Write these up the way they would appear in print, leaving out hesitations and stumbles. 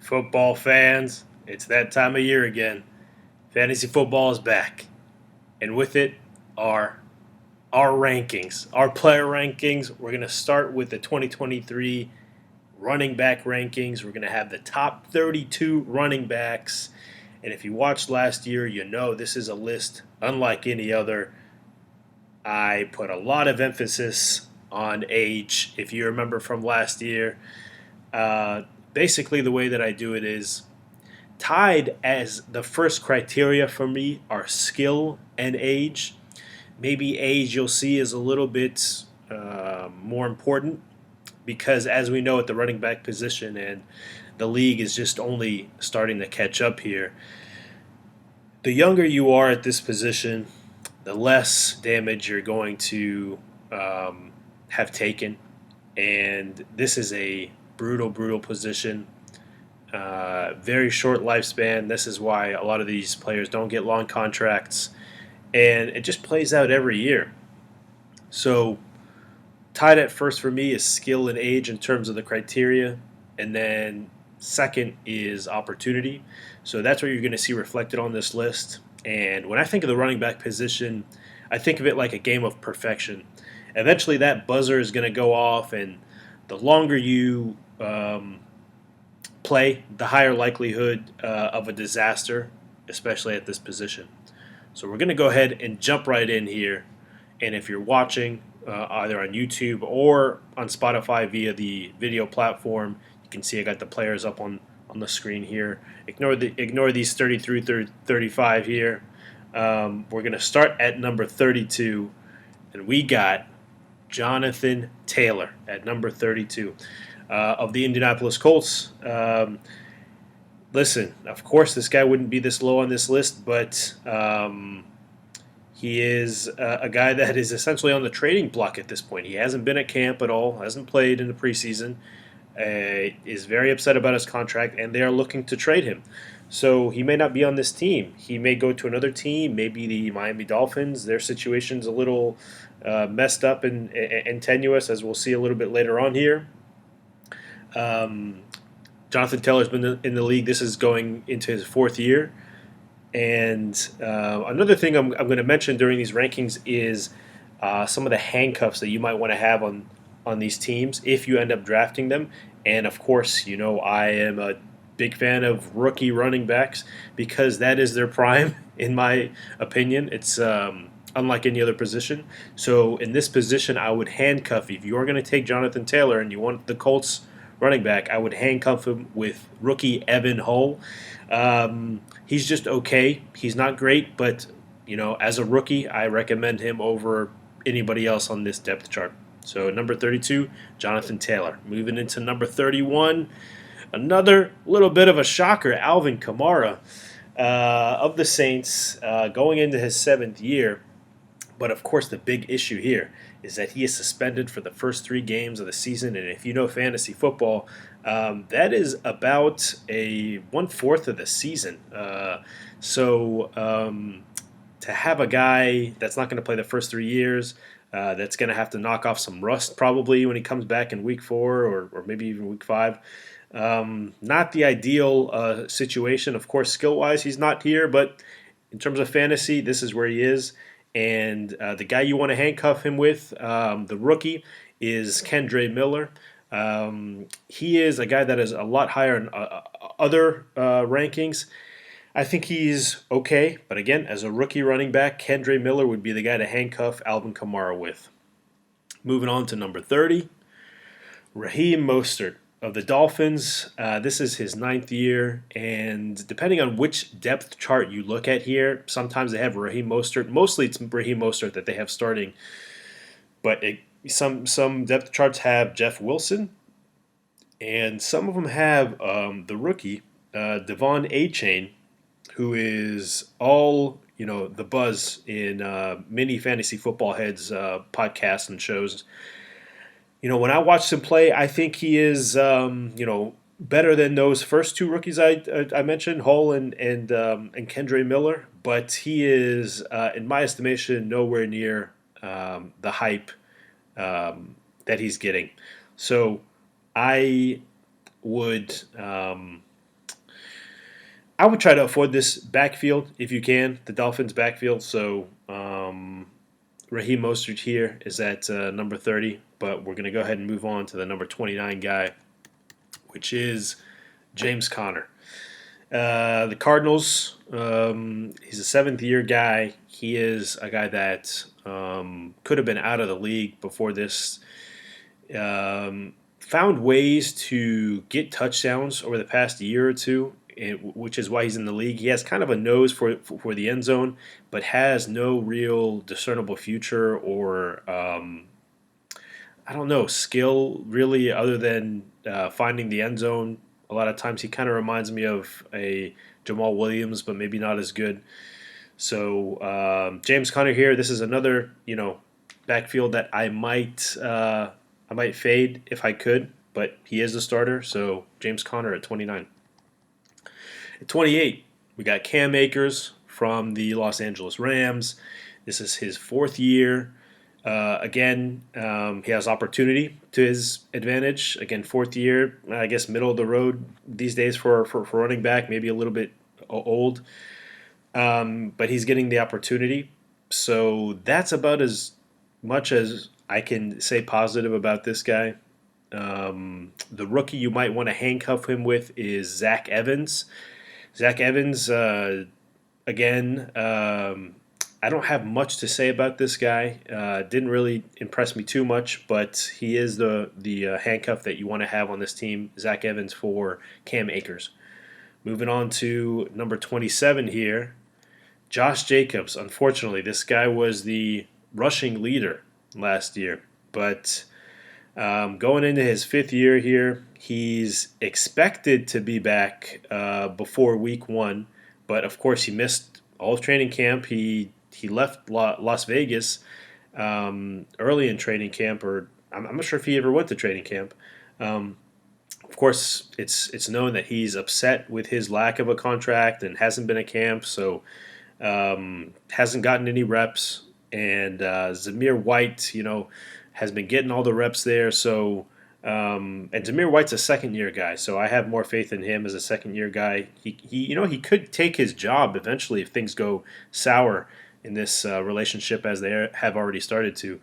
Football fans, it's that time of year again. Fantasy football is back. And with it are our rankings, our player rankings. We're going to start with the 2023 running back rankings. We're going to have the top 32 running backs. And if you watched last year, you know this is a list unlike any other. I put a lot of emphasis on age. If you remember from last year, uh, basically the way that I do it is tied as the first criteria for me are skill and age. Maybe age you'll see is a little bit more important because, as we know, at the running back position, and the league is just only starting to catch up here. The younger you are at this position, the less damage you're going to have taken. And this is a brutal, brutal position. Very short lifespan. This is why a lot of these players don't get long contracts. And it just plays out every year. So, tied at first for me is skill and age in terms of the criteria. And then second is opportunity. So, that's what you're going to see reflected on this list. And when I think of the running back position, I think of it like a game of perfection. Eventually, that buzzer is going to go off, and the longer you play, the higher likelihood of a disaster, especially at this position. So we're going to go ahead and jump right in here. And if you're watching either on YouTube or on Spotify via the video platform, you can see I got the players up on the screen here. Ignore these 33 through 35 here. We're going to start at number 32, and we got Jonathan Taylor at number 32 of the Indianapolis Colts. Listen, of course, this guy wouldn't be this low on this list, but he is a guy that is essentially on the trading block at this point. He hasn't been at camp at all, hasn't played in the preseason, is very upset about his contract, and they are looking to trade him. So he may not be on this team. He may go to another team, maybe the Miami Dolphins. Their situation's a little messed up and tenuous, as we'll see a little bit later on here. Jonathan Taylor's been in the league. This is going into his fourth year. And another thing I'm going to mention during these rankings is some of the handcuffs that you might want to have on these teams if you end up drafting them. And, of course, you know I am a big fan of rookie running backs because that is their prime, in my opinion. It's unlike any other position. So in this position, I would handcuff. If you are going to take Jonathan Taylor and you want the Colts running back, I would handcuff him with rookie Evan Hull. He's just okay. He's not great, but as a rookie, I recommend him over anybody else on this depth chart. So number 32, Jonathan Taylor. Moving into number 31, another little bit of a shocker, Alvin Kamara of the Saints, going into his seventh year. But of course, the big issue here is that he is suspended for the first 3 games of the season. And if you know fantasy football, that is about a 1/4 of the season. So to have a guy that's not going to play the first 3 years, that's going to have to knock off some rust probably when he comes back in week 4 or maybe even week 5. Not the ideal situation. Of course, skill-wise, he's not here, but in terms of fantasy, this is where he is. And the guy you want to handcuff him with, the rookie, is Kendre Miller. He is a guy that is a lot higher in other rankings. I think he's okay, but again, as a rookie running back, Kendre Miller would be the guy to handcuff Alvin Kamara with. Moving on to number 30, Raheem Mostert of the Dolphins. This is his 9th year, and depending on which depth chart you look at here, sometimes they have Raheem Mostert. Mostly it's Raheem Mostert that they have starting, but some depth charts have Jeff Wilson, and some of them have the rookie, Devon Achane, who is all the buzz in many fantasy football heads podcasts and shows. When I watched him play, I think he is better than those first 2 rookies I mentioned, Hull and Kendre Miller. But he is, in my estimation, nowhere near the hype that he's getting. So I would I would try to avoid this backfield if you can, the Dolphins' backfield. So Raheem Mostert here is at number 30, but we're going to go ahead and move on to the number 29 guy, which is James Conner. The Cardinals, he's a seventh-year guy. He is a guy that could have been out of the league before this. Found ways to get touchdowns over the past year or two, which is why he's in the league. He has kind of a nose for the end zone, but has no real discernible future or, I don't know, skill really other than finding the end zone. A lot of times he kind of reminds me of a Jamal Williams, but maybe not as good. So James Conner here. This is another backfield that I might fade if I could, but he is the starter. So James Conner at 29. At 28, we got Cam Akers from the Los Angeles Rams. This is his fourth year. Again, he has opportunity to his advantage. Again, fourth year, I guess middle of the road these days for running back, maybe a little bit old. But he's getting the opportunity. So that's about as much as I can say positive about this guy. The rookie you might want to handcuff him with is Zach Evans. Zach Evans, again, I don't have much to say about this guy. Didn't really impress me too much, but he is the handcuff that you want to have on this team, Zach Evans for Cam Akers. Moving on to number 27 here, Josh Jacobs. Unfortunately, this guy was the rushing leader last year, but going into his fifth year here, he's expected to be back before week 1, but of course he missed all of training camp. He left Las Vegas early in training camp, or I'm not sure if he ever went to training camp. Of course, it's known that he's upset with his lack of a contract and hasn't been at camp, so hasn't gotten any reps. And Jahmyr White, has been getting all the reps there. So and Jahmyr White's a second-year guy, so I have more faith in him as a second-year guy. He could take his job eventually if things go sour in this relationship as they have already started to.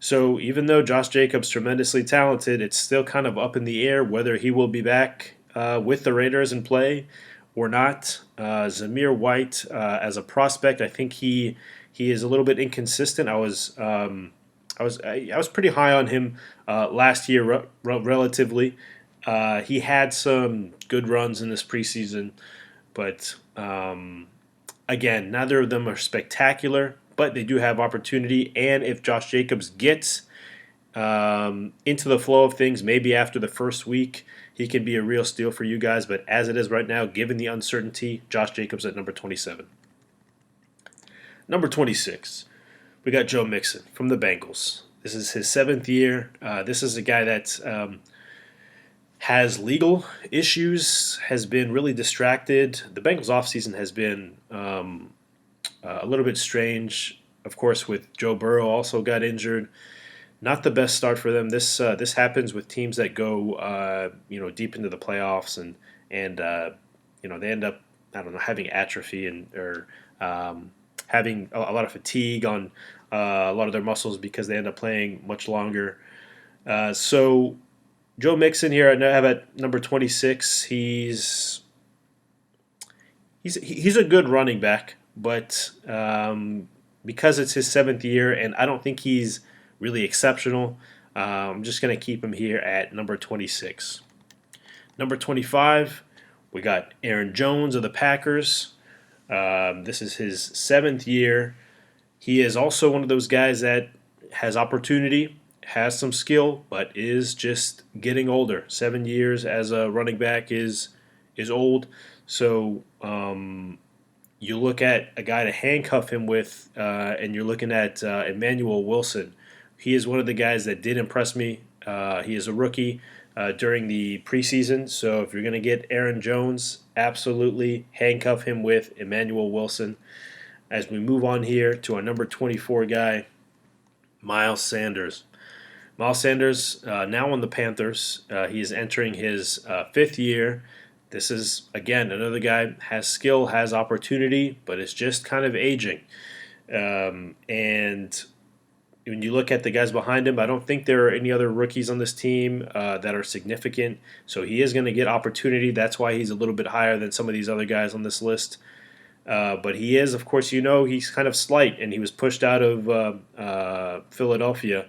So even though Josh Jacobs tremendously talented, it's still kind of up in the air whether he will be back with the Raiders in play or not. Jahmyr White as a prospect, I think he is a little bit inconsistent. I was pretty high on him last year relatively. He had some good runs in this preseason, but again, neither of them are spectacular, but they do have opportunity. And if Josh Jacobs gets into the flow of things, maybe after the first week, he can be a real steal for you guys. But as it is right now, given the uncertainty, Josh Jacobs at number 27. Number 26, we got Joe Mixon from the Bengals. This is his 7th year. This is a guy that has legal issues, has been really distracted. The Bengals offseason has been a little bit strange. Of course, with Joe Burrow also got injured. Not the best start for them. This happens with teams that go deep into the playoffs and they end up having atrophy or having a lot of fatigue on a lot of their muscles because they end up playing much longer. So Joe Mixon here I have at number 26. He's a good running back, but because it's his 7th year and I don't think he's really exceptional, I'm just going to keep him here at number 26. Number 25, we got Aaron Jones of the Packers. This is his 7th year. He is also one of those guys that has opportunity, has some skill, but is just getting older. 7 years as a running back is old. So you look at a guy to handcuff him with, and you're looking at Emmanuel Wilson. He is one of the guys that did impress me. He is a rookie during the preseason. So if you're going to get Aaron Jones, absolutely handcuff him with Emmanuel Wilson. As we move on here to our number 24 guy, Miles Sanders. Miles Sanders now on the Panthers. He is entering his 5th year. This is, again, another guy has skill, has opportunity, but is just kind of aging. And when you look at the guys behind him, I don't think there are any other rookies on this team that are significant. So he is going to get opportunity. That's why he's a little bit higher than some of these other guys on this list. But he is, of course, he's kind of slight, and he was pushed out of Philadelphia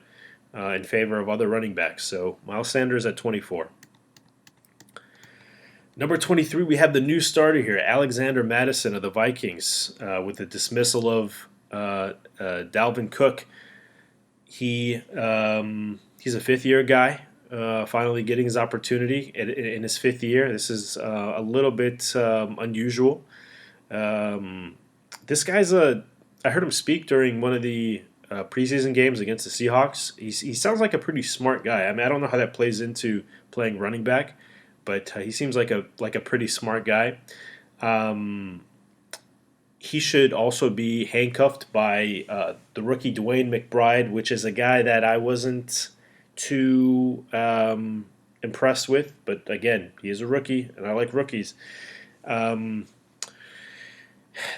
in favor of other running backs. So Miles Sanders at 24. Number 23, we have the new starter here, Alexander Mattison of the Vikings, with the dismissal of Dalvin Cook. He's a fifth-year guy, finally getting his opportunity in his fifth year. This is a little bit unusual. This guy's I heard him speak during one of the preseason games against the Seahawks. He sounds like a pretty smart guy. I mean, I don't know how that plays into playing running back, but he seems like a pretty smart guy. He should also be handcuffed by the rookie Dwayne McBride, which is a guy that I wasn't too impressed with. But again, he is a rookie, and I like rookies.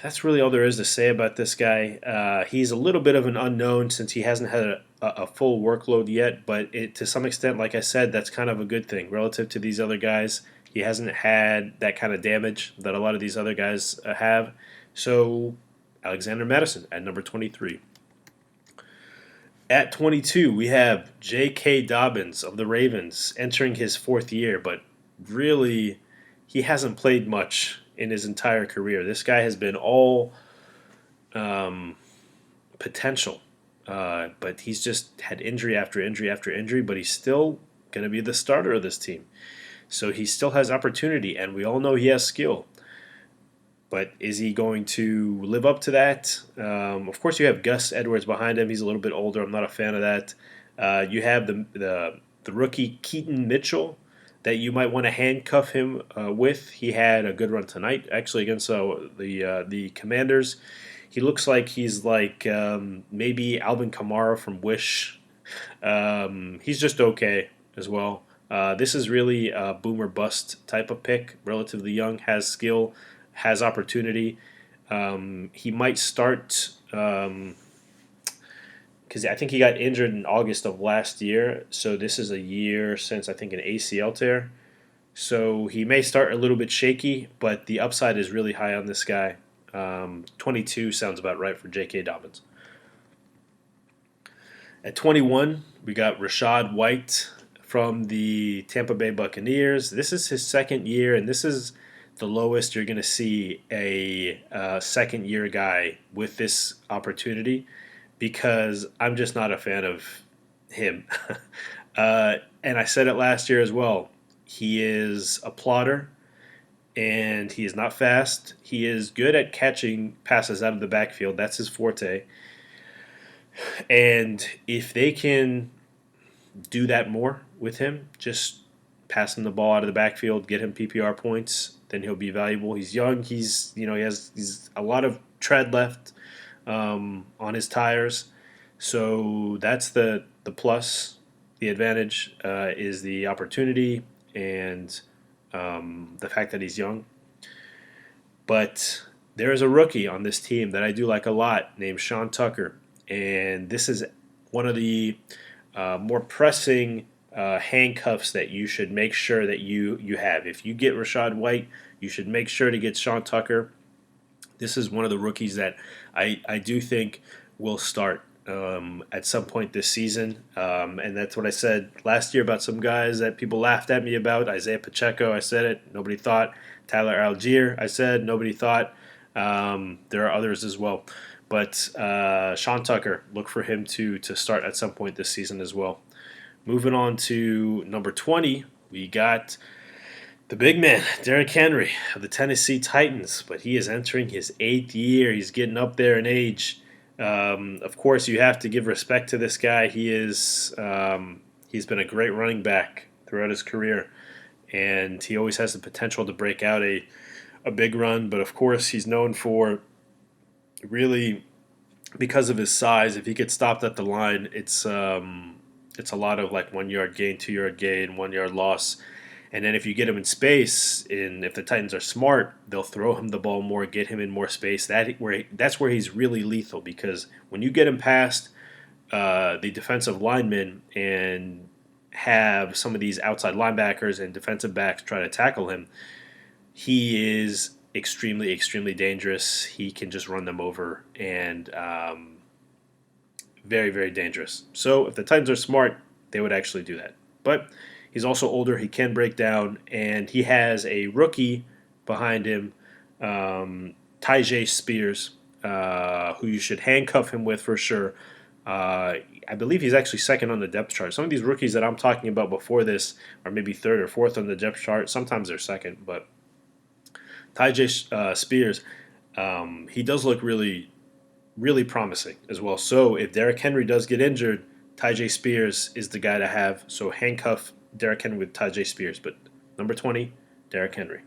That's really all there is to say about this guy. He's a little bit of an unknown since he hasn't had a full workload yet, but to some extent, like I said, that's kind of a good thing relative to these other guys. He hasn't had that kind of damage that a lot of these other guys have. So Alexander Mattison at number 23. At 22, we have J.K. Dobbins of the Ravens entering his fourth year, but really he hasn't played much in his entire career. This guy has been all potential, but he's just had injury after injury after injury, but he's still going to be the starter of this team. So he still has opportunity, and we all know he has skill. But is he going to live up to that? Of course, you have Gus Edwards behind him. He's a little bit older. I'm not a fan of that. You have the rookie Keaton Mitchell that you might want to handcuff him with. He had a good run tonight, actually, against the Commanders. He looks like he's like maybe Alvin Kamara from Wish. He's just okay as well. This is really a boomer bust type of pick. Relatively young, has skill, has opportunity. He might start because I think he got injured in August of last year. So this is a year since, I think, an ACL tear. So he may start a little bit shaky, but the upside is really high on this guy. 22 sounds about right for J.K. Dobbins. At 21, we got Rachaad White from the Tampa Bay Buccaneers. This is his second year, and this is the lowest you're going to see a second-year guy with this opportunity, because I'm just not a fan of him. And I said it last year as well. He is a plotter, and he is not fast. He is good at catching passes out of the backfield. That's his forte. And if they can do that more with him, just pass him the ball out of the backfield, get him PPR points, then he'll be valuable. He's young. He's a lot of tread left on his tires. So that's the plus. The advantage is the opportunity and the fact that he's young. But there is a rookie on this team that I do like a lot named Sean Tucker. And this is one of the more pressing handcuffs that you should make sure that you have. If you get Rachaad White, you should make sure to get Sean Tucker. This is one of the rookies that I do think will start at some point this season. And that's what I said last year about some guys that people laughed at me about. Isaiah Pacheco, I said it. Nobody thought. Tyler Algier, I said. Nobody thought. There are others as well. But Sean Tucker, look for him to start at some point this season as well. Moving on to number 20, we got the big man, Derrick Henry of the Tennessee Titans. But he is entering his 8th year. He's getting up there in age. Of course, you have to give respect to this guy. He's been a great running back throughout his career, and he always has the potential to break out a big run. But of course, he's known for really, because of his size, if he gets stopped at the line, it's a lot of like 1 yard gain, 2 yard gain, 1 yard loss, And then if you get him in space, and if the Titans are smart, they'll throw him the ball more, get him in more space. That's where he's really lethal, because when you get him past the defensive linemen and have some of these outside linebackers and defensive backs try to tackle him, he is extremely, extremely dangerous. He can just run them over, and very, very dangerous. So if the Titans are smart, they would actually do that. But he's also older. He can break down, and he has a rookie behind him, Tyjae Spears, who you should handcuff him with for sure. I believe he's actually second on the depth chart. Some of these rookies that I'm talking about before this are maybe third or fourth on the depth chart. Sometimes they're second, but Tyjae Spears, he does look really, really promising as well. So if Derrick Henry does get injured, Tyjae Spears is the guy to have. So handcuff Derrick Henry with Tyjae Spears. But number 20, Derrick Henry.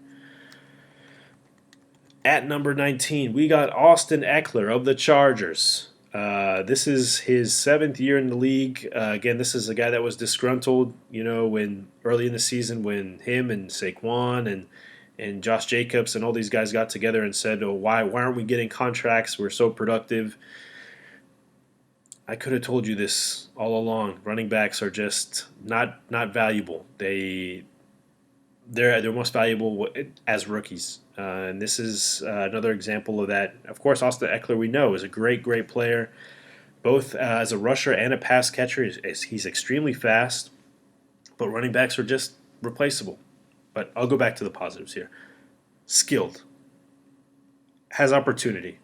At number 19, we got Austin Ekeler of the Chargers. This is his 7th year in the league. Again, this is a guy that was disgruntled, when early in the season when him and Saquon and Josh Jacobs and all these guys got together and said, "Oh, why aren't we getting contracts? We're so productive." I could have told you this all along. Running backs are just not valuable. They're most valuable as rookies, and this is another example of that. Of course, Austin Ekeler, we know, is a great, great player, both as a rusher and a pass catcher. He's extremely fast, but running backs are just replaceable. But I'll go back to the positives here. Skilled, has opportunity,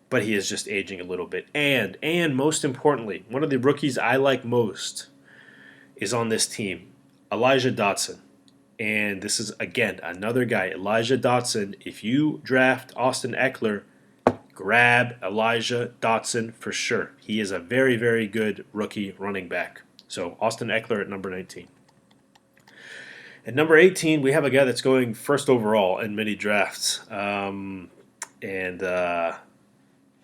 but he is just aging a little bit. And most importantly, one of the rookies I like most is on this team, Elijah Dotson. And this is, again, another guy, Elijah Dotson. If you draft Austin Ekeler, grab Elijah Dotson for sure. He is a very, very good rookie running back. So Austin Ekeler at number 19. At number 18, we have a guy that's going first overall in many drafts.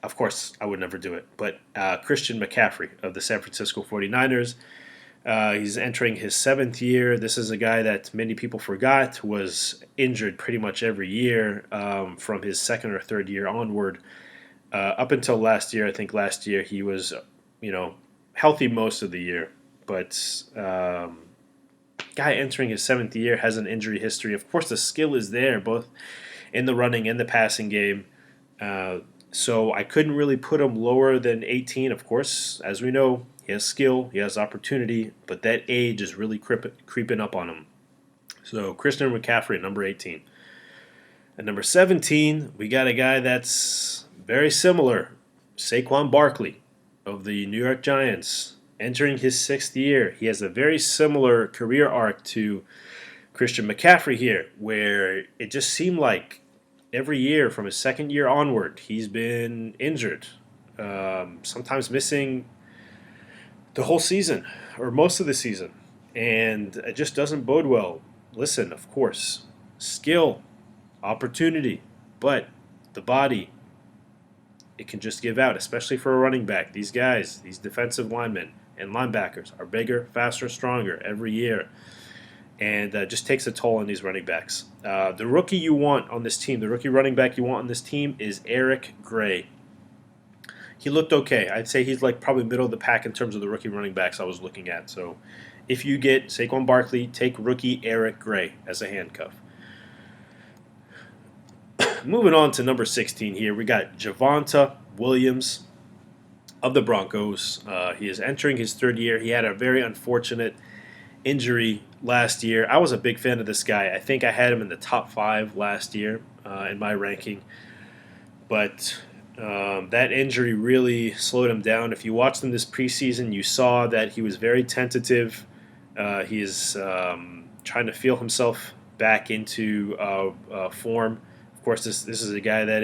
Of course, I would never do it. But Christian McCaffrey of the San Francisco 49ers. He's entering his 7th year. This is a guy that many people forgot was injured pretty much every year from his 2nd or 3rd year onward. Up until last year, I think last year he was, healthy most of the year. But guy entering his 7th year has an injury history. Of course, the skill is there, both in the running and the passing game. So I couldn't really put him lower than 18. Of course, as we know, he has skill, he has opportunity, but that age is really creeping up on him. So Christian McCaffrey at number 18. At number 17, we got a guy that's very similar, Saquon Barkley of the New York Giants, entering his 6th year. He has a very similar career arc to Christian McCaffrey here, where it just seemed like every year from his 2nd year onward, he's been injured, sometimes missing the whole season or most of the season, and it just doesn't bode well. Listen, of course, skill, opportunity, but the body, it can just give out, especially for a running back. These guys, these defensive linemen and linebackers are bigger, faster, stronger every year, and just takes a toll on these running backs. The rookie you want on this team, the rookie running back you want on this team is Eric Gray. He looked okay. I'd say he's like probably middle of the pack in terms of the rookie running backs I was looking at. So if you get Saquon Barkley, take rookie Eric Gray as a handcuff. Moving on to number 16 here, we got Javonte Williams of the Broncos. He is entering his 3rd year. He had a very unfortunate injury last year. I was a big fan of this guy. I think I had him in the top 5 last year in my ranking. But that injury really slowed him down. If you watched him this preseason, you saw that he was very tentative. He is trying to feel himself back into form. Of course, this is a guy that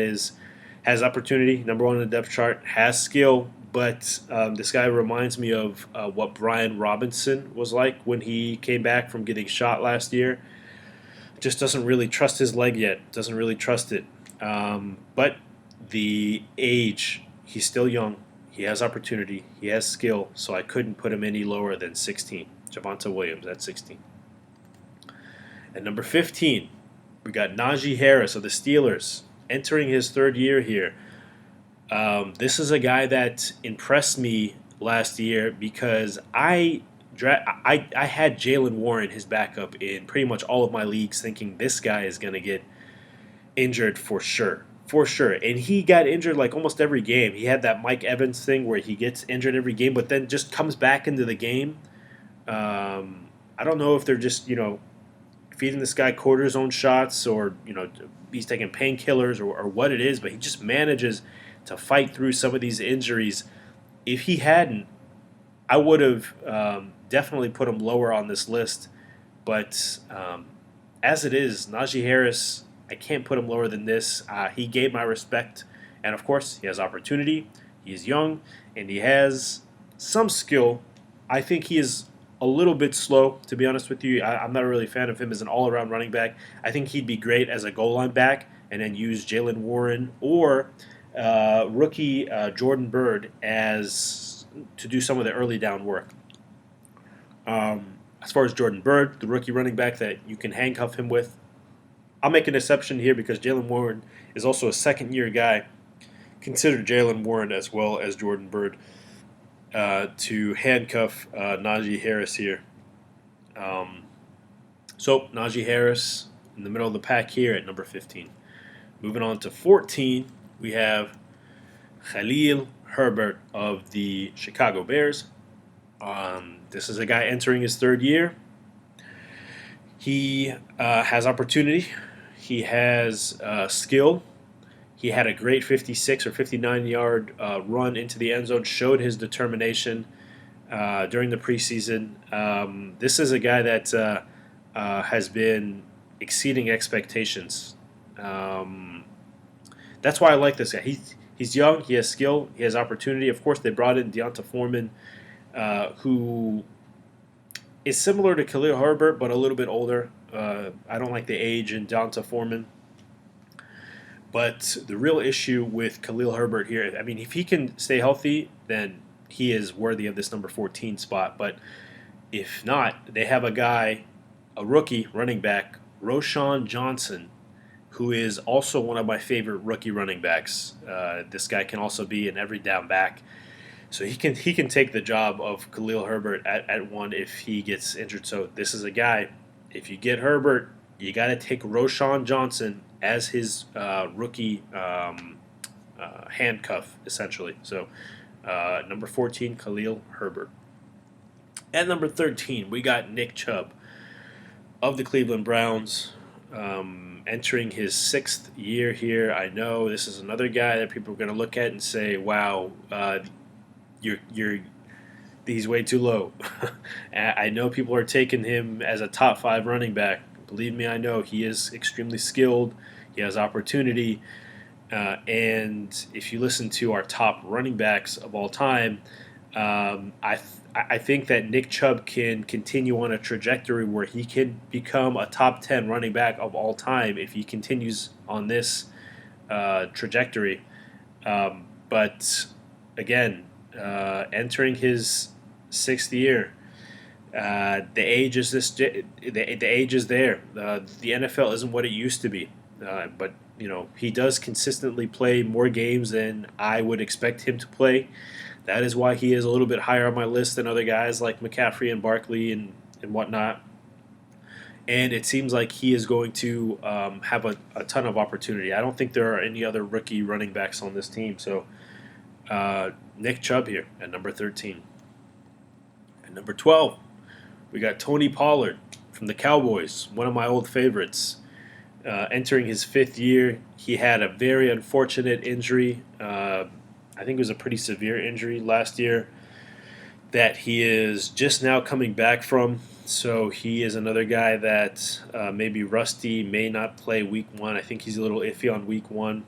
has opportunity, number 1 on the depth chart, has skill, but this guy reminds me of what Brian Robinson was like when he came back from getting shot last year. Just doesn't really trust his leg yet, doesn't really trust it. But the age, he's still young, he has opportunity, he has skill, so I couldn't put him any lower than 16. Javonte Williams at 16. At number 15, we got Najee Harris of the Steelers entering his third year here. This is a guy that impressed me last year because I had Jalen Warren, his backup, in pretty much all of my leagues, thinking this guy is going to get injured for sure. For sure. And he got injured like almost every game. He had that Mike Evans thing where he gets injured every game, but then just comes back into the game. I don't know if they're just, feeding this guy cortisone shots or, he's taking painkillers or what it is, but he just manages to fight through some of these injuries. If he hadn't, I would have definitely put him lower on this list. But as it is, Najee Harris, I can't put him lower than this. He gave my respect. And, of course, he has opportunity. He is young, and he has some skill. I think he is a little bit slow, to be honest with you. I'm not really a fan of him as an all-around running back. I think he'd be great as a goal line back and then use Jalen Warren or rookie Jordan Byrd to do some of the early down work. As far as Jordan Byrd, the rookie running back that you can handcuff him with, I'll make an exception here because Jalen Warren is also a second-year guy. Consider Jalen Warren as well as Jordan Byrd to handcuff Najee Harris here. So Najee Harris in the middle of the pack here at number 15. Moving on to 14, we have Khalil Herbert of the Chicago Bears. This is a guy entering his third year. He has opportunity. He has skill. He had a great 56 or 59-yard run into the end zone, showed his determination during the preseason. This is a guy that has been exceeding expectations. That's why I like this guy. He's young. He has skill. He has opportunity. Of course, they brought in Deonta Foreman, who is similar to Khalil Herbert, but a little bit older. I don't like the age in Deonta Foreman. But the real issue with Khalil Herbert here, I mean, if he can stay healthy, then he is worthy of this number 14 spot. But if not, they have a rookie running back, Roschon Johnson, who is also one of my favorite rookie running backs. This guy can also be an every down back. So he can take the job of Khalil Herbert at one if he gets injured. So this is a guy, if you get Herbert, you got to take Roschon Johnson as his rookie handcuff, essentially. So number 14, Khalil Herbert. At number 13, we got Nick Chubb of the Cleveland Browns, entering his 6th year here. I know this is another guy that people are going to look at and say, wow, he's way too low. I know people are taking him as a top 5 running back. Believe me, I know he is extremely skilled. He has opportunity. And if you listen to our top running backs of all time, I think that Nick Chubb can continue on a trajectory where he can become a top 10 running back of all time if he continues on this trajectory. But again, entering his 6th year, the age is the age is there. The NFL isn't what it used to be, but he does consistently play more games than I would expect him to play. That is why he is a little bit higher on my list than other guys like McCaffrey and Barkley and whatnot. And it seems like he is going to have a ton of opportunity. I don't think there are any other rookie running backs on this team. So Nick Chubb here at number 13. At number 12, we got Tony Pollard from the Cowboys, one of my old favorites. Entering his 5th year, he had a very unfortunate injury. I think it was a pretty severe injury last year that he is just now coming back from. So he is another guy that may be rusty, may not play week 1. I think he's a little iffy on week 1.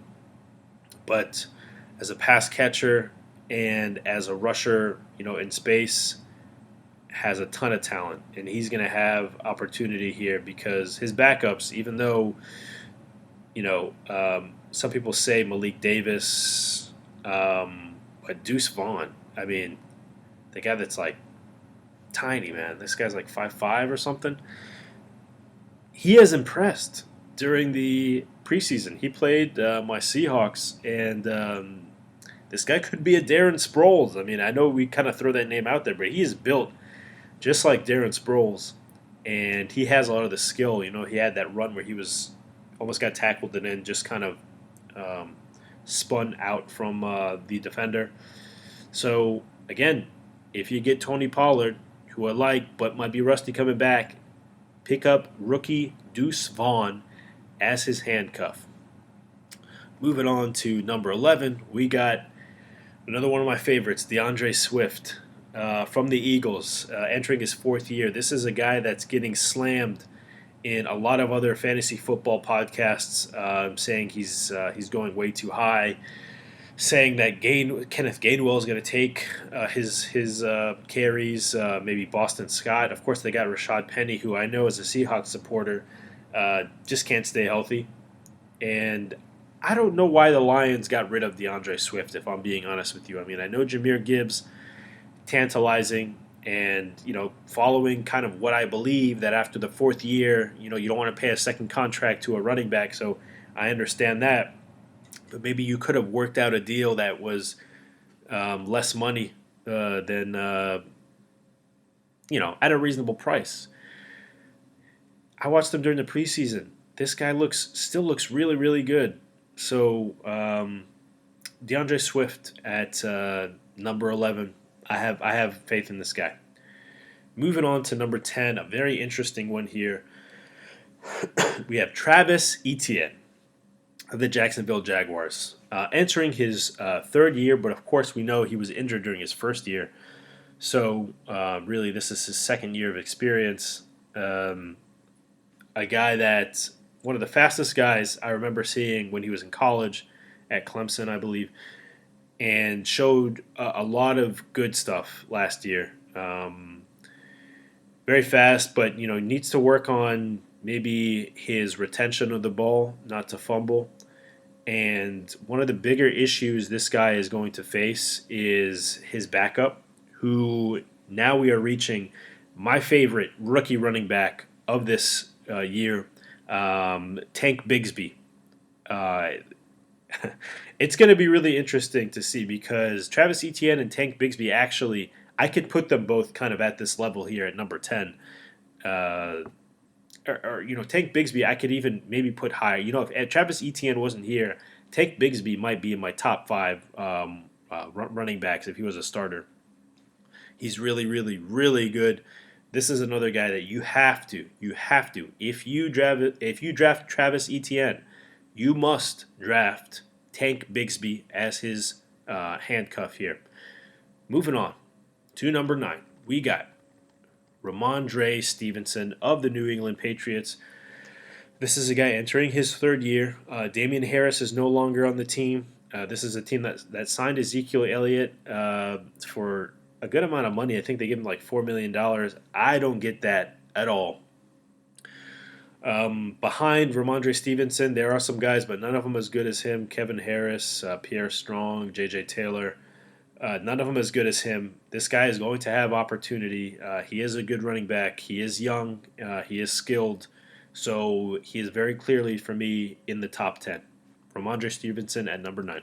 But as a pass catcher and as a rusher, in space, has a ton of talent. And he's going to have opportunity here because his backups, even though, some people say Malik Davis, but Deuce Vaughn, I mean, the guy that's like tiny, man. This guy's like 5'5" or something. he has impressed during the preseason. He played my Seahawks, and this guy could be a Darren Sproles. I mean, I know we kind of throw that name out there, but he is built just like Darren Sproles, and he has a lot of the skill. He had that run where he was almost got tackled and then just kind of um, spun out from the defender. So again, if you get Tony Pollard, who I like but might be rusty coming back, pick up rookie Deuce Vaughn as his handcuff. Moving on to number 11, we got another one of my favorites, DeAndre Swift from the Eagles, entering his fourth year. This is a guy that's getting slammed in a lot of other fantasy football podcasts, saying he's going way too high, saying that Kenneth Gainwell is going to take his carries, maybe Boston Scott. Of course, they got Rashad Penny, who I know as a Seahawks supporter just can't stay healthy. And I don't know why the Lions got rid of DeAndre Swift, if I'm being honest with you. I mean, I know Jahmyr Gibbs, tantalizing, and following kind of what I believe that after the fourth year, you don't want to pay a second contract to a running back, so I understand that. But maybe you could have worked out a deal that was less money than at a reasonable price. I watched him during the preseason. This guy still looks really, really good. So DeAndre Swift at number 11. I have faith in this guy. Moving on to number 10, a very interesting one here. We have Travis Etienne of the Jacksonville Jaguars, entering his third year, but of course we know he was injured during his first year. So really this is his second year of experience. A guy that one of the fastest guys I remember seeing when he was in college at Clemson, I believe, and showed a lot of good stuff last year. Very fast, but needs to work on maybe his retention of the ball, not to fumble. And one of the bigger issues this guy is going to face is his backup, who now we are reaching my favorite rookie running back of this year, Tank Bigsby. It's going to be really interesting to see because Travis Etienne and Tank Bigsby actually, I could put them both kind of at this level here at number 10. Tank Bigsby, I could even maybe put higher. If Travis Etienne wasn't here, Tank Bigsby might be in my top 5 running backs if he was a starter. He's really, really, really good. This is another guy that you have to. If you draft Travis Etienne, you must draft Tank Bigsby as his handcuff here. Moving on to number 9, we got Rhamondre Stevenson of the New England Patriots. This is a guy entering his third year. Damian Harris is no longer on the team. This is a team that signed Ezekiel Elliott for a good amount of money. I think they give him like $4 million. I don't get that at all. Behind Rhamondre Stevenson, there are some guys, but none of them as good as him. Kevin Harris, Pierre Strong, J.J. Taylor. None of them as good as him. This guy is going to have opportunity. He is a good running back. He is young. He is skilled. So he is very clearly, for me, in the top 10. Rhamondre Stevenson at number 9.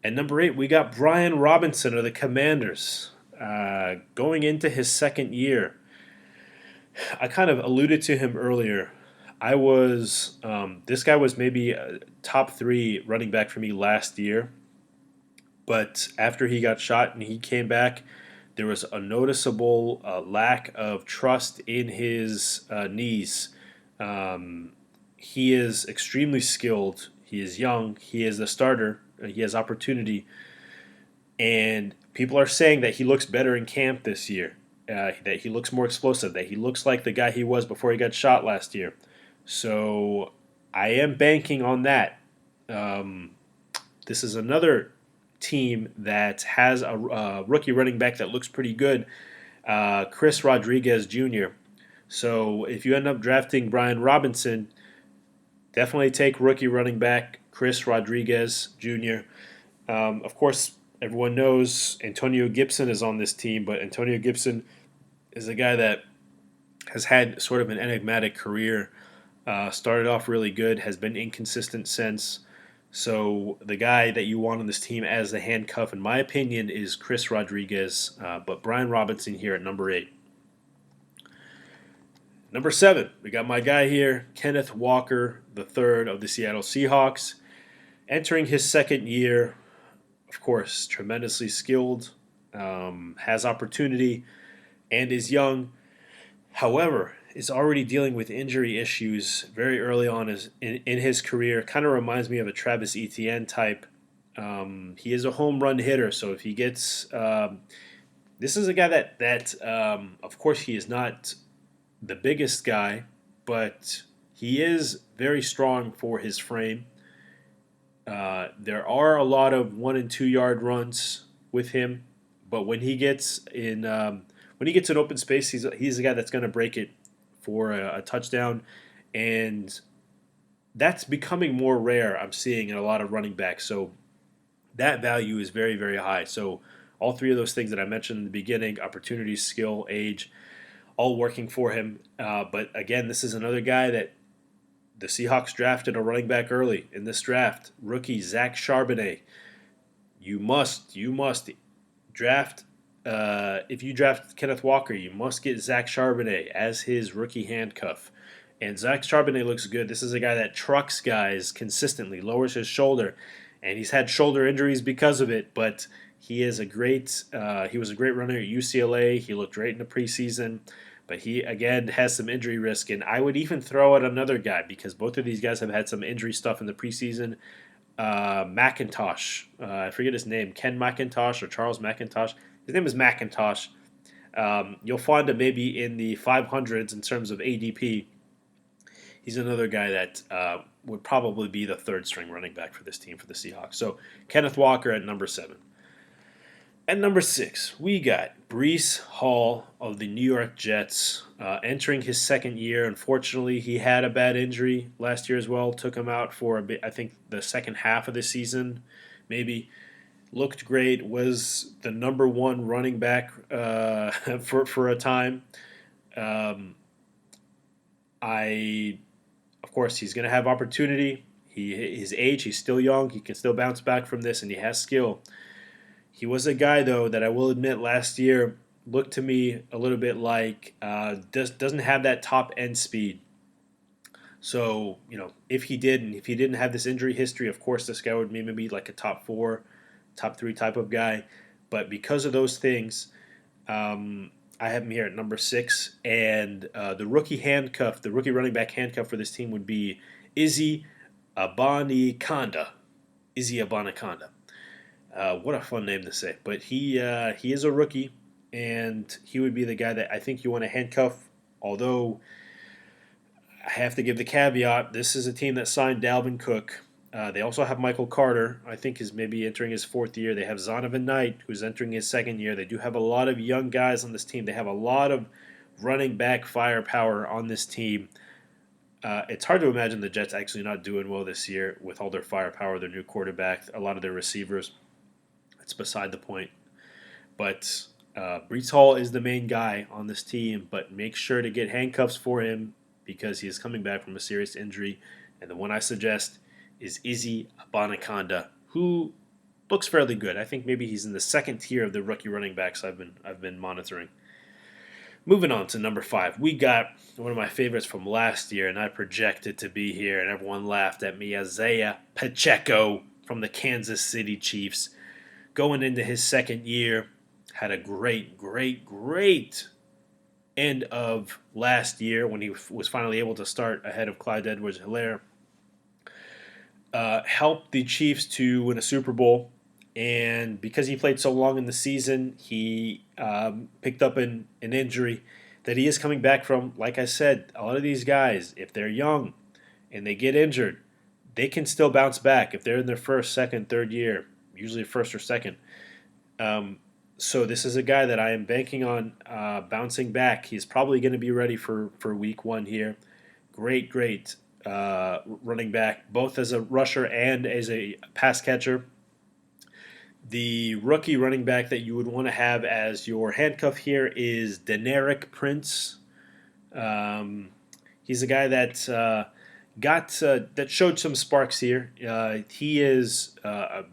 At number 8, we got Brian Robinson of the Commanders. Going into his second year. I kind of alluded to him earlier. This guy was maybe a top 3 running back for me last year. But after he got shot and he came back, there was a noticeable lack of trust in his knees. He is extremely skilled. He is young. He is the starter. He has opportunity. And people are saying that he looks better in camp this year, that he looks more explosive, that he looks like the guy he was before he got shot last year. So I am banking on that. This is another team that has a rookie running back that looks pretty good, Chris Rodriguez Jr. So if you end up drafting Brian Robinson, definitely take rookie running back Chris Rodriguez Jr. Of course, everyone knows Antonio Gibson is on this team, but Antonio Gibson is a guy that has had sort of an enigmatic career. Started off really good, has been inconsistent since. So the guy that you want on this team as the handcuff, in my opinion, is Chris Rodriguez. But Brian Robinson here at number 8. Number 7, we got my guy here, Kenneth Walker, the third of the Seattle Seahawks, entering his second year. Of course, tremendously skilled, has opportunity, and is young. However, is already dealing with injury issues very early on in his career. Kind of reminds me of a Travis Etienne type. He is a home run hitter, so if he gets, this is a guy that of course, he is not the biggest guy, but he is very strong for his frame. There are a lot of 1 and 2 yard runs with him, but when he gets in open space, he's the guy that's going to break it for a touchdown, and that's becoming more rare. I'm seeing in a lot of running backs, so that value is very, very high. So all three of those things that I mentioned in the beginning: opportunity, skill, age, all working for him. But again, this is another guy that the Seahawks drafted a running back early in this draft, rookie Zach Charbonnet. You must draft. If you draft Kenneth Walker, you must get Zach Charbonnet as his rookie handcuff. And Zach Charbonnet looks good. This is a guy that trucks guys consistently, lowers his shoulder, and he's had shoulder injuries because of it. But he was a great runner at UCLA. He looked great in the preseason. But he, again, has some injury risk. And I would even throw out another guy because both of these guys have had some injury stuff in the preseason. McIntosh. I forget his name. Ken McIntosh or Charles McIntosh. His name is McIntosh. You'll find him maybe in the 500s in terms of ADP. He's another guy that would probably be the third string running back for this team, for the Seahawks. So Kenneth Walker at number 7. At number 6, we got Breece Hall of the New York Jets, entering his second year. Unfortunately, he had a bad injury last year as well. Took him out for a bit, I think the second half of the season, maybe. Looked great, was the number 1 running back for a time. Of course, he's going to have opportunity. His age, he's still young. He can still bounce back from this, and he has skill. He was a guy, though, that I will admit last year looked to me a little bit like doesn't have that top end speed. So, if he didn't have this injury history, of course, this guy would maybe be like a top 4, top 3 type of guy. But because of those things, I have him here at number 6. And the rookie running back handcuff for this team would be Izzy Abanikanda. What a fun name to say. But he is a rookie, and he would be the guy that I think you want to handcuff. Although I have to give the caveat, this is a team that signed Dalvin Cook. They also have Michael Carter, I think is maybe entering his 4th year. They have Zonovan Knight, who's entering his 2nd year. They do have a lot of young guys on this team. They have a lot of running back firepower on this team. It's hard to imagine the Jets actually not doing well this year with all their firepower, their new quarterback, a lot of their receivers. It's beside the point. But Breece Hall is the main guy on this team, but make sure to get handcuffs for him because he is coming back from a serious injury. And the one I suggest is Izzy Abanikanda, who looks fairly good. I think maybe he's in the 2nd tier of the rookie running backs I've been monitoring. Moving on to number 5, we got one of my favorites from last year, and I projected to be here, and everyone laughed at me, Isaiah Pacheco from the Kansas City Chiefs. Going into his 2nd year, had a great end of last year when he was finally able to start ahead of Clyde Edwards-Helaire. Helped the Chiefs to win a Super Bowl, and because he played so long in the season, he picked up an injury that he is coming back from. Like I said, a lot of these guys, if they're young and they get injured, they can still bounce back if they're in their 1st, 2nd, 3rd year, usually 1st or 2nd. So this is a guy that I am banking on bouncing back. He's probably going to be ready for week 1 here. Great running back, both as a rusher and as a pass catcher. The rookie running back that you would want to have as your handcuff here is Deneric Prince. He's a guy that that showed some sparks here. He is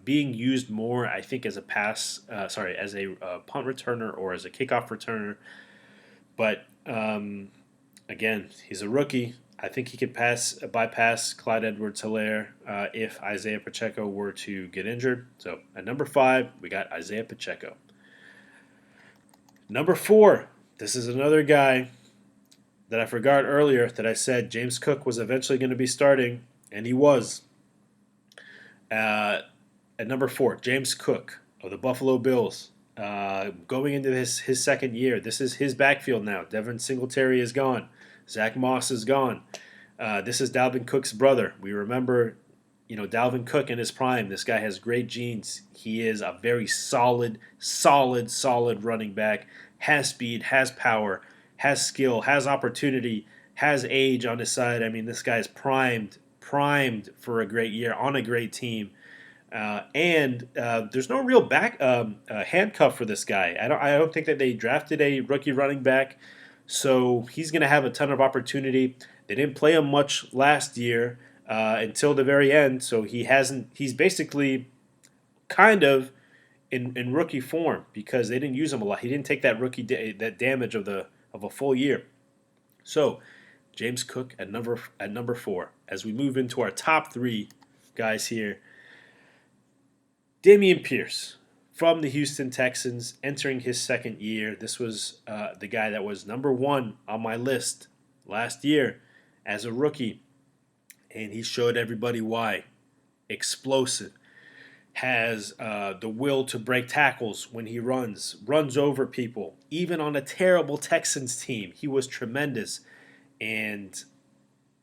being used more, I think, as a as a punt returner or as a kickoff returner. But again, he's a rookie. I think he could bypass Clyde Edwards-Helaire if Isaiah Pacheco were to get injured. So at number 5, we got Isaiah Pacheco. Number 4, this is another guy that I forgot earlier that I said James Cook was eventually going to be starting, and he was. At number 4, James Cook of the Buffalo Bills. Going into his second year, this is his backfield now. Devin Singletary is gone. Zach Moss is gone. This is Dalvin Cook's brother. We remember, Dalvin Cook in his prime. This guy has great genes. He is a very solid running back. Has speed, has power, has skill, has opportunity, has age on his side. I mean, this guy is primed for a great year on a great team. And there's no real handcuff for this guy. I don't think that they drafted a rookie running back, so he's going to have a ton of opportunity. They didn't play him much last year until the very end, so he's basically kind of in rookie form because they didn't use him a lot. He didn't take that that damage of a full year. So James Cook at number 4. As we move into our top 3 guys here. Dameon Pierce from the Houston Texans entering his second year. This was the guy that was number 1 on my list last year as a rookie, and he showed everybody why. Explosive. Has the will to break tackles when he runs over people. Even on a terrible Texans team, he was tremendous, and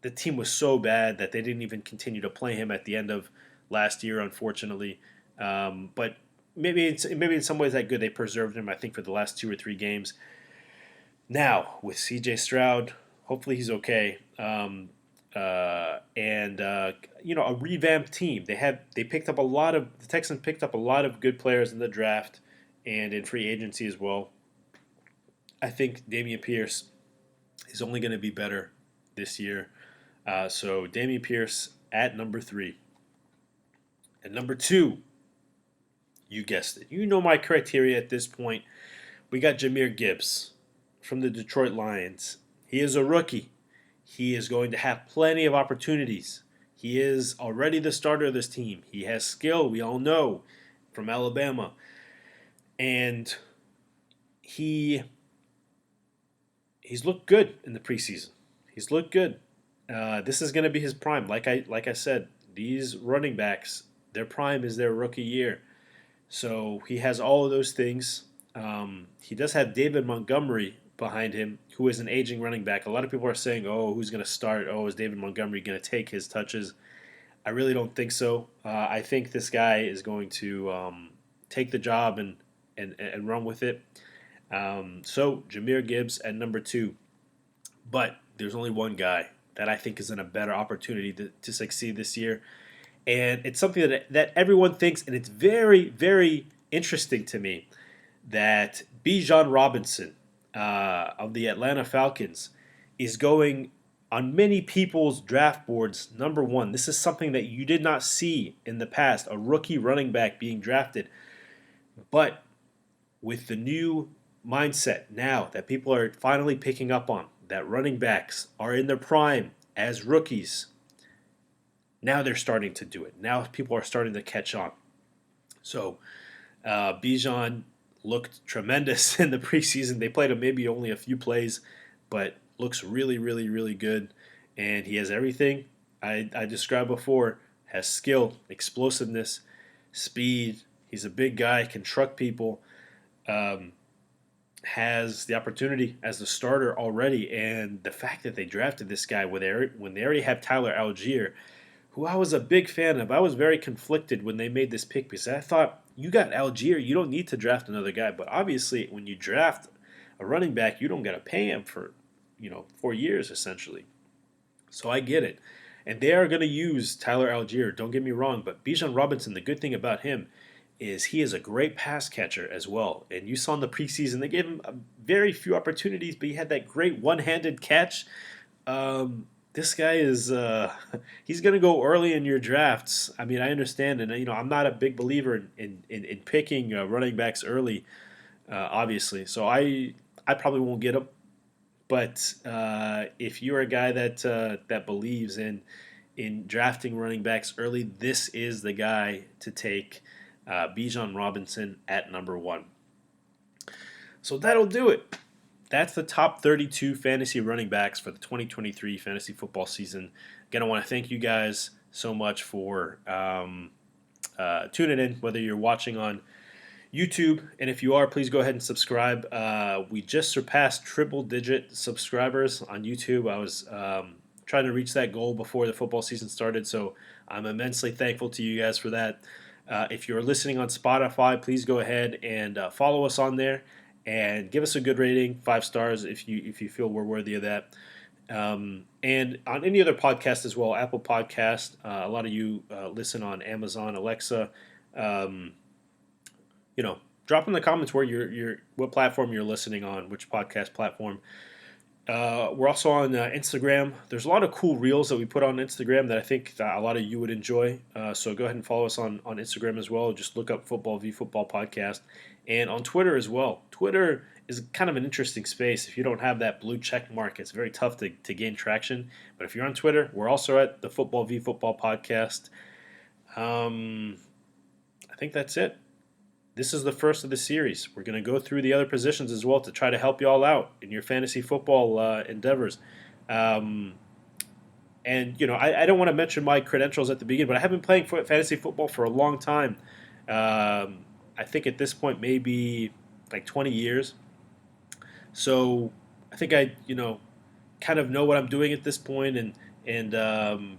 the team was so bad that they didn't even continue to play him at the end of last year, unfortunately. But maybe in some ways that good. They preserved him, I think, for the last 2 or 3 games. Now with C.J. Stroud, hopefully he's okay. A revamped team. The Texans picked up a lot of good players in the draft and in free agency as well. I think Dameon Pierce is only going to be better this year. So Dameon Pierce at number 3. At number 2, you guessed it. You know my criteria at this point. We got Jahmyr Gibbs from the Detroit Lions. He is a rookie. He is going to have plenty of opportunities. He is already the starter of this team. He has skill, we all know, from Alabama. And he's looked good in the preseason. He's looked good. This is going to be his prime. Like I said, these running backs, their prime is their rookie year. So he has all of those things. He does have David Montgomery behind him, who is an aging running back. A lot of people are saying, oh, who's going to start? Oh, is David Montgomery going to take his touches? I really don't think so. I think this guy is going to take the job and run with it. So Jahmyr Gibbs at number 2. But there's only one guy that I think is in a better opportunity to succeed this year. And it's something that everyone thinks, and it's very, very interesting to me, that Bijan Robinson of the Atlanta Falcons is going on many people's draft boards number 1. This is something that you did not see in the past, a rookie running back being drafted. But with the new mindset now that people are finally picking up on, that running backs are in their prime as rookies, now they're starting to do it. Now people are starting to catch on. So Bijan looked tremendous in the preseason. They played him maybe only a few plays, but looks really, really, really good. And he has everything I described before. Has skill, explosiveness, speed. He's a big guy, can truck people. Has the opportunity as the starter already. And the fact that they drafted this guy when they already have Tyler Algier, who I was a big fan of. I was very conflicted when they made this pick because I thought, you got Algier, you don't need to draft another guy. But obviously, when you draft a running back, you don't got to pay him for 4 years essentially. So I get it. And they are going to use Tyler Algier, don't get me wrong. But Bijan Robinson, the good thing about him is he is a great pass catcher as well. And you saw in the preseason, they gave him very few opportunities, but he had that great one-handed catch. This guy is he's going to go early in your drafts. I mean, I understand, and I'm not a big believer in picking running backs early, obviously. So I probably won't get him. But if you're a guy that believes in drafting running backs early, this is the guy to take. Bijan Robinson at number 1. So that'll do it. That's the top 32 fantasy running backs for the 2023 fantasy football season. Again, I want to thank you guys so much for tuning in, whether you're watching on YouTube, and if you are, please go ahead and subscribe. We just surpassed triple-digit subscribers on YouTube. I was trying to reach that goal before the football season started, so I'm immensely thankful to you guys for that. If you're listening on Spotify, please go ahead and follow us on there and give us a good rating, 5 stars if you feel we're worthy of that. And on any other podcast as well, Apple Podcast. A lot of you listen on Amazon, Alexa. Drop in the comments where what platform you're listening on, which podcast platform. We're also on Instagram. There's a lot of cool reels that we put on Instagram that I think that a lot of you would enjoy. So go ahead and follow us on Instagram as well. Just look up Football v Football Podcast. And on Twitter as well. Twitter is kind of an interesting space. If you don't have that blue check mark, it's very tough to gain traction. But if you're on Twitter, we're also at the Football v Football Podcast. I think that's it. This is the first of the series. We're going to go through the other positions as well to try to help you all out in your fantasy football endeavors. I don't want to mention my credentials at the beginning, but I have been playing fantasy football for a long time. I think at this point maybe like 20 years. So I think I kind of know what I'm doing at this point and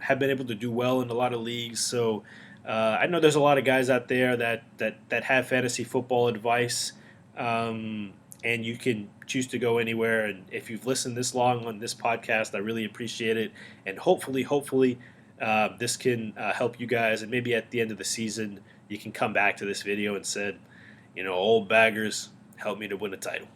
have been able to do well in a lot of leagues. So I know there's a lot of guys out there that have fantasy football advice, and you can choose to go anywhere. And if you've listened this long on this podcast, I really appreciate it. And hopefully, this can help you guys. And maybe at the end of the season, you can come back to this video and said, old baggers, help me to win a title.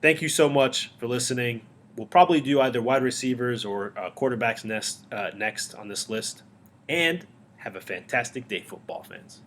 Thank you so much for listening. We'll probably do either wide receivers or quarterbacks next on this list. And have a fantastic day, football fans.